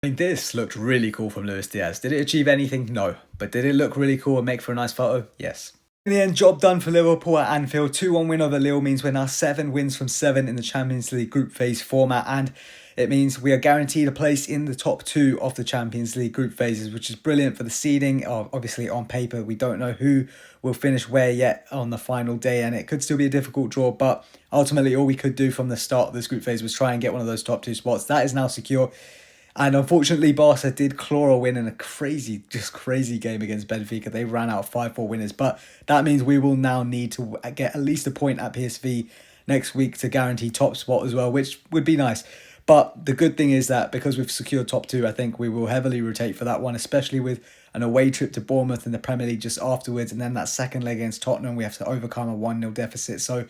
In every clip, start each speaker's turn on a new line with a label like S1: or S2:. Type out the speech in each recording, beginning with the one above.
S1: I mean, this looked really cool from Luis Diaz. Did it achieve anything? No. But did it look really cool and make for a nice photo? Yes. In the end, job done for Liverpool at Anfield. 2-1 win over Lille means we're now 7 wins from 7 in the Champions League group phase format, and it means we are guaranteed a place in the top 2 of the Champions League group phases, which is brilliant for the seeding. Obviously, on paper, we don't know who will finish where yet on the final day, and it could still be a difficult draw, but ultimately all we could do from the start of this group phase was try and get one of those top 2 spots. That is now secure. And unfortunately, Barca did claw a win in a crazy game against Benfica. They ran out of 5-4 winners. But that means we will now need to get at least a point at PSV next week to guarantee top spot as well, which would be nice. But the good thing is that because we've secured top 2, I think we will heavily rotate for that one, especially with an away trip to Bournemouth in the Premier League just afterwards. And then that second leg against Tottenham, we have to overcome a 1-0 deficit. So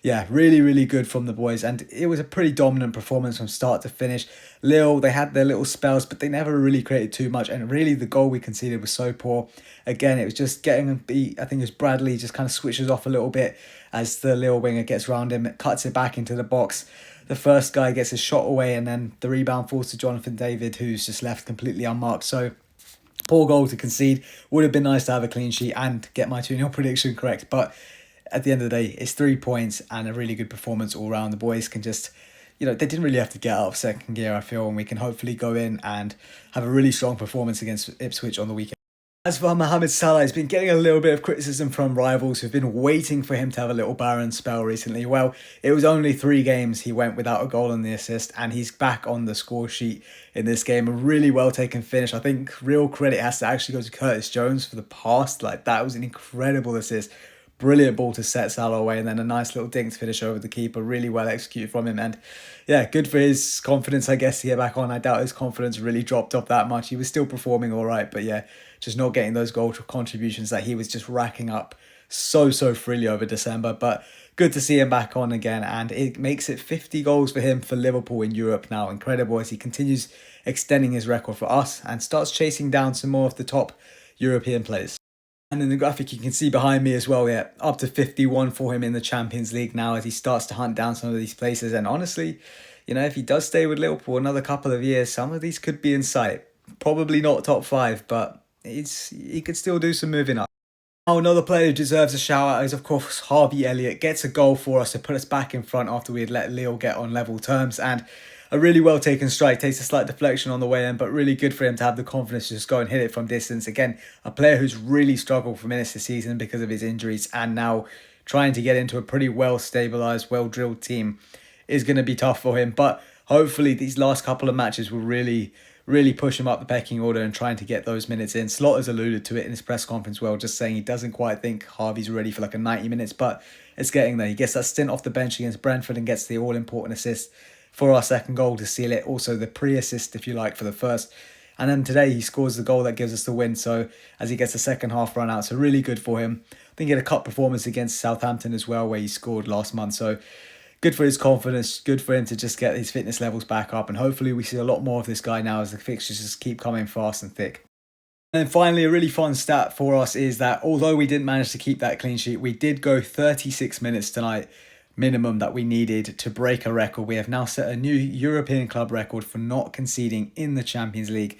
S1: yeah, really, really good from the boys. And it was a pretty dominant performance from start to finish. Lille, they had their little spells, but they never really created too much. And really, the goal we conceded was so poor. Again, it was just getting beat. I think it was Bradley just kind of switches off a little bit as the Lille winger gets round him, cuts it back into the box. The first guy gets his shot away, and then the rebound falls to Jonathan David, who's just left completely unmarked. So poor goal to concede. Would have been nice to have a clean sheet and get my 2-0 prediction correct. But at the end of the day, it's 3 points and a really good performance all round. The boys can just, they didn't really have to get out of second gear, I feel, and we can hopefully go in and have a really strong performance against Ipswich on the weekend. As for Mohamed Salah, he's been getting a little bit of criticism from rivals who've been waiting for him to have a little barren spell recently. Well, it was only 3 games he went without a goal and the assist, and he's back on the score sheet in this game. A really well taken finish. I think real credit has to actually go to Curtis Jones for the pass. That was an incredible assist. Brilliant ball to set Salah away, and then a nice little dink to finish over the keeper. Really well executed from him, and yeah, good for his confidence, I guess, to get back on. I doubt his confidence really dropped off that much. He was still performing all right, but yeah, just not getting those goal contributions that he was just racking up so freely over December. But good to see him back on again, and it makes it 50 goals for him for Liverpool in Europe now. Incredible as he continues extending his record for us and starts chasing down some more of the top European players. And in the graphic you can see behind me as well, yeah, up to 51 for him in the Champions League now as he starts to hunt down some of these places. And honestly, if he does stay with Liverpool another couple of years, some of these could be in sight. Probably not top 5, but he could still do some moving up. Now, another player who deserves a shout out is, of course, Harvey. Elliott gets a goal for us to put us back in front after we had let Lille get on level terms. And a really well taken strike, takes a slight deflection on the way in, but really good for him to have the confidence to just go and hit it from distance. Again, a player who's really struggled for minutes this season because of his injuries, and now trying to get into a pretty well stabilised, well drilled team is going to be tough for him. But hopefully these last couple of matches will really push him up the pecking order and trying to get those minutes in. Slot has alluded to it in his press conference, just saying he doesn't quite think Harvey's ready for a 90 minutes, but it's getting there. He gets that stint off the bench against Brentford and gets the all-important assist for our second goal to seal it. Also the pre-assist, if you like, for the first. And then today he scores the goal that gives us the win. So as he gets the second half run out, so really good for him. I think he had a cup performance against Southampton as well, where he scored last month. So good for his confidence, good for him to just get his fitness levels back up. And hopefully we see a lot more of this guy now as the fixtures just keep coming fast and thick. And then finally, a really fun stat for us is that although we didn't manage to keep that clean sheet, we did go 36 minutes tonight, minimum that we needed to break a record. We have now set a new European club record for not conceding in the Champions League,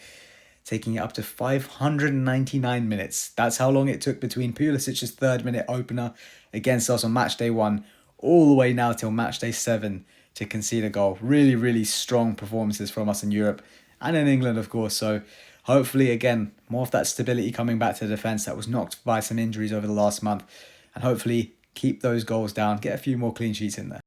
S1: taking it up to 599 minutes. That's how long it took between Pulisic's 3rd minute opener against us on match day 1 all the way now till match day 7 to concede a goal. Really strong performances from us in Europe and in England, of course. So hopefully, again, more of that stability coming back to the defence that was knocked by some injuries over the last month, and hopefully keep those goals down, get a few more clean sheets in there.